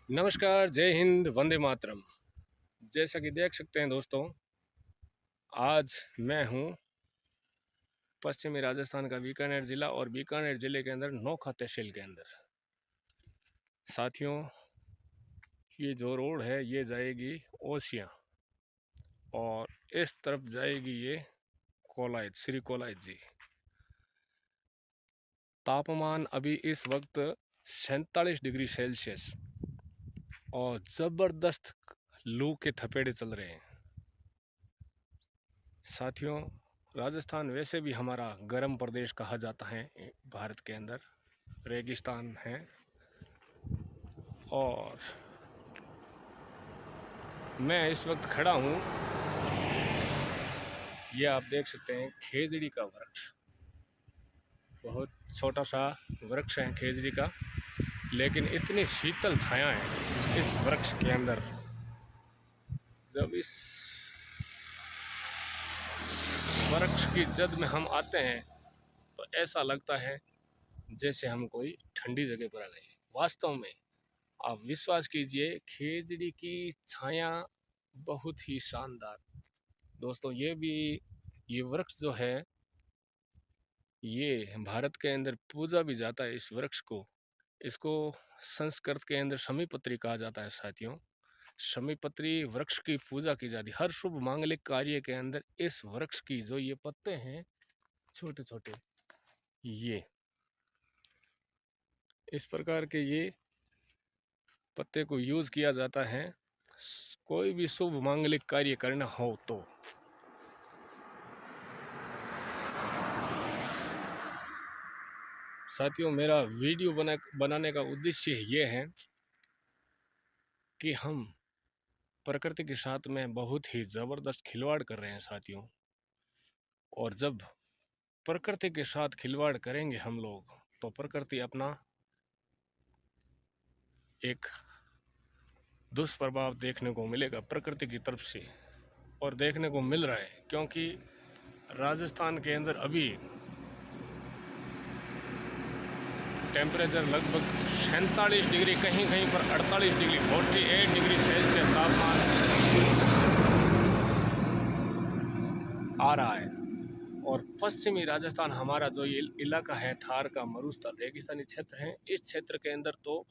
नमस्कार, जय हिंद, वंदे मातरम। जैसा कि देख सकते हैं दोस्तों, आज मैं हूँ पश्चिमी राजस्थान का बीकानेर ज़िला और बीकानेर ज़िले के अंदर नोखा तहसील के अंदर। साथियों, ये जो रोड है ये जाएगी ओसियाँ और इस तरफ जाएगी ये कोलायत, श्री कोलायत जी। तापमान अभी इस वक्त 47 डिग्री सेल्सियस और ज़बरदस्त लू के थपेड़े चल रहे हैं। साथियों, राजस्थान वैसे भी हमारा गर्म प्रदेश कहा जाता है। भारत के अंदर रेगिस्तान है और मैं इस वक्त खड़ा हूँ, ये आप देख सकते हैं खेजड़ी का वृक्ष। बहुत छोटा सा वृक्ष है खेजड़ी का, लेकिन इतनी शीतल छाया है इस वृक्ष के अंदर। जब इस वृक्ष की जद में हम आते हैं तो ऐसा लगता है जैसे हम कोई ठंडी जगह पर आ गए। वास्तव में आप विश्वास कीजिए, खेजड़ी की छाया बहुत ही शानदार। दोस्तों, ये वृक्ष जो है ये भारत के अंदर पूजा भी जाता है इस वृक्ष को। इसको संस्कृत के अंदर शमीपत्री कहा जाता है। साथियों, शमीपत्री वृक्ष की पूजा की जाती है। हर शुभ मांगलिक कार्य के अंदर इस वृक्ष की जो ये पत्ते हैं छोटे छोटे, ये इस प्रकार के ये पत्ते को यूज़ किया जाता है कोई भी शुभ मांगलिक कार्य करना हो तो। साथियों, मेरा वीडियो बनाने का उद्देश्य ये है कि हम प्रकृति के साथ में बहुत ही ज़बरदस्त खिलवाड़ कर रहे हैं साथियों। और जब प्रकृति के साथ खिलवाड़ करेंगे हम लोग तो प्रकृति अपना एक दुष्प्रभाव देखने को मिलेगा प्रकृति की तरफ से, और देखने को मिल रहा है। क्योंकि राजस्थान के अंदर अभी टेम्परेचर लगभग 47 डिग्री, कहीं कहीं पर 48 डिग्री, 48 डिग्री सेल्सियस तापमान आ रहा है। और पश्चिमी राजस्थान हमारा जो ये इलाका है, थार का मरुस्थल रेगिस्तानी क्षेत्र है, इस क्षेत्र के अंदर तो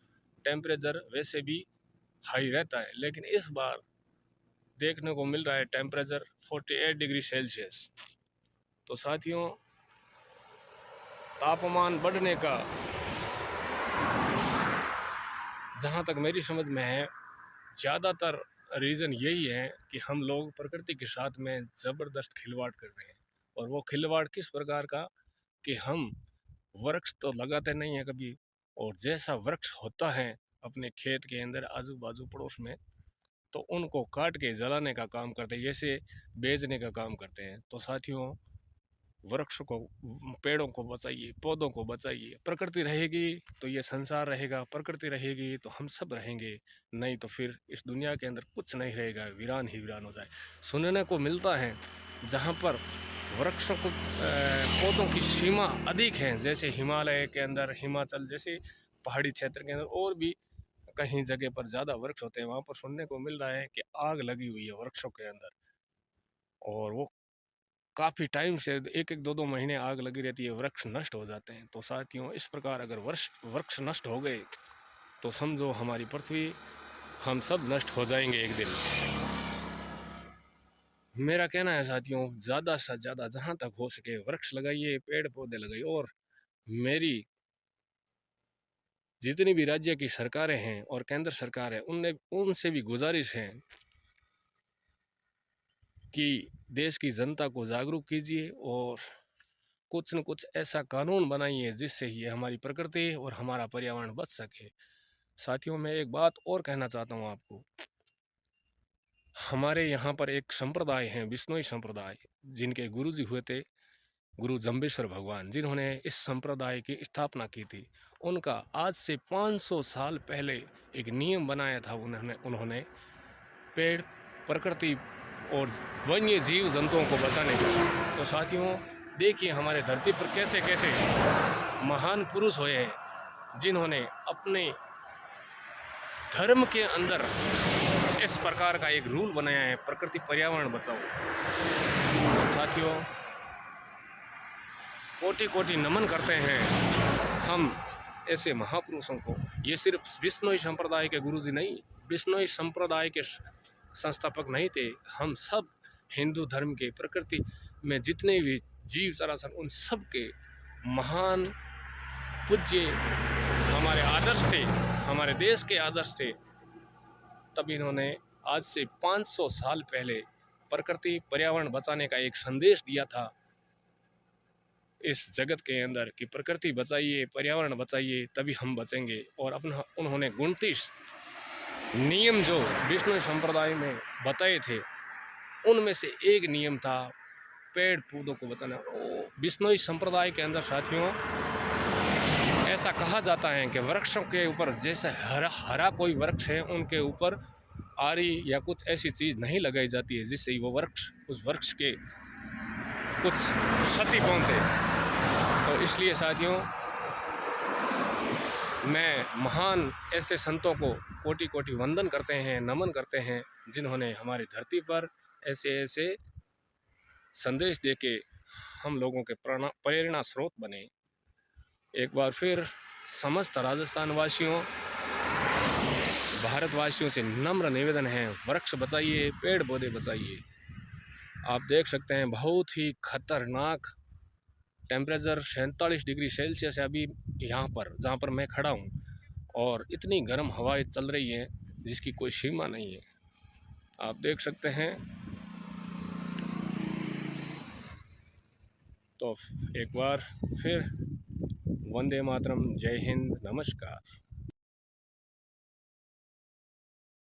टेम्परेचर वैसे भी हाई रहता है, लेकिन इस बार देखने को मिल रहा है टेम्परेचर 48 डिग्री सेल्सियस। तो साथियों, तापमान बढ़ने का जहाँ तक मेरी समझ में है, ज़्यादातर रीज़न यही है कि हम लोग प्रकृति के साथ में ज़बरदस्त खिलवाड़ कर रहे हैं। और वो खिलवाड़ किस प्रकार का कि हम वृक्ष तो लगाते नहीं हैं कभी, और जैसा वृक्ष होता है अपने खेत के अंदर आजू बाजू पड़ोस में, तो उनको काट के जलाने का काम करते हैं, जैसे बेचने का काम करते हैं। तो साथियों, वृक्ष को, पेड़ों को बचाइए, पौधों को बचाइए। प्रकृति रहेगी तो ये संसार रहेगा, प्रकृति रहेगी तो हम सब रहेंगे, नहीं तो फिर इस दुनिया के अंदर कुछ नहीं रहेगा, वीरान ही वीरान हो जाए। सुनने को मिलता है जहाँ पर वृक्षों को, पौधों की सीमा अधिक है, जैसे हिमालय के अंदर, हिमाचल जैसे पहाड़ी क्षेत्र के अंदर, और भी कहीं जगह पर ज़्यादा वृक्ष होते हैं, वहाँ पर सुनने को मिल रहा है कि आग लगी हुई है वृक्षों के अंदर। और वो काफ़ी टाइम से, एक एक दो दो महीने आग लगी रहती है, वृक्ष नष्ट हो जाते हैं। तो साथियों, इस प्रकार अगर वृक्ष नष्ट हो गए तो समझो हमारी पृथ्वी, हम सब नष्ट हो जाएंगे एक दिन। मेरा कहना है साथियों, ज़्यादा से ज़्यादा जहाँ तक हो सके वृक्ष लगाइए, पेड़ पौधे लगाइए। और मेरी जितनी भी राज्य की सरकारें हैं और केंद्र सरकार है, उनसे भी गुजारिश है कि देश की जनता को जागरूक कीजिए और कुछ न कुछ ऐसा कानून बनाइए जिससे ये हमारी प्रकृति और हमारा पर्यावरण बच सके। साथियों, मैं एक बात और कहना चाहता हूँ आपको। हमारे यहाँ पर एक संप्रदाय है, बिश्नोई संप्रदाय, जिनके गुरु जी हुए थे गुरु जम्बेश्वर भगवान, जिन्होंने इस संप्रदाय की स्थापना की थी। उनका आज से 500 साल पहले एक नियम बनाया था उन्होंने पेड़, प्रकृति और वन्य जीव जंतुओं को बचाने के लिए। तो साथियों, देखिए हमारे धरती पर कैसे कैसे महान पुरुष हुए हैं जिन्होंने अपने धर्म के अंदर इस प्रकार का एक रूल बनाया है, प्रकृति पर्यावरण बचाओ। साथियों, कोटि कोटि नमन करते हैं हम ऐसे महापुरुषों को। ये सिर्फ बिश्नोई संप्रदाय के गुरुजी नहीं, बिश्नोई संप्रदाय के संस्थापक नहीं थे। हम सब हिंदू धर्म के प्रकृति में जितने भी जीव चराचर, उन सब के महान पूज्य हमारे आदर्श थे, हमारे देश के आदर्श थे। तब इन्होंने आज से 500 साल पहले प्रकृति पर्यावरण बचाने का एक संदेश दिया था इस जगत के अंदर कि प्रकृति बचाइए, पर्यावरण बचाइए, तभी हम बचेंगे। और अपना उन्होंने 29 नियम जो विष्णु संप्रदाय में बताए थे, उनमें से एक नियम था पेड़ पौधों को बचाना। विष्णुई संप्रदाय के अंदर साथियों ऐसा कहा जाता है कि वृक्षों के ऊपर, जैसे हरा कोई वृक्ष है, उनके ऊपर आरी या कुछ ऐसी चीज़ नहीं लगाई जाती है जिससे वो वृक्ष, उस वृक्ष के कुछ क्षति पहुँचे। तो इसलिए साथियों मैं महान ऐसे संतों को कोटि कोटि वंदन करते हैं, नमन करते हैं, जिन्होंने हमारी धरती पर ऐसे ऐसे संदेश देके हम लोगों के प्रेरणा स्रोत बने। एक बार फिर समस्त राजस्थान वासियों, भारतवासियों से नम्र निवेदन है, वृक्ष बचाइए, पेड़ पौधे बचाइए। आप देख सकते हैं बहुत ही खतरनाक टेम्परेचर 47 डिग्री सेल्सियस है अभी यहाँ पर जहाँ पर मैं खड़ा हूँ, और इतनी गर्म हवाएं चल रही हैं जिसकी कोई सीमा नहीं है। आप देख सकते हैं। तो एक बार फिर वंदे मातरम, जय हिंद, नमस्कार।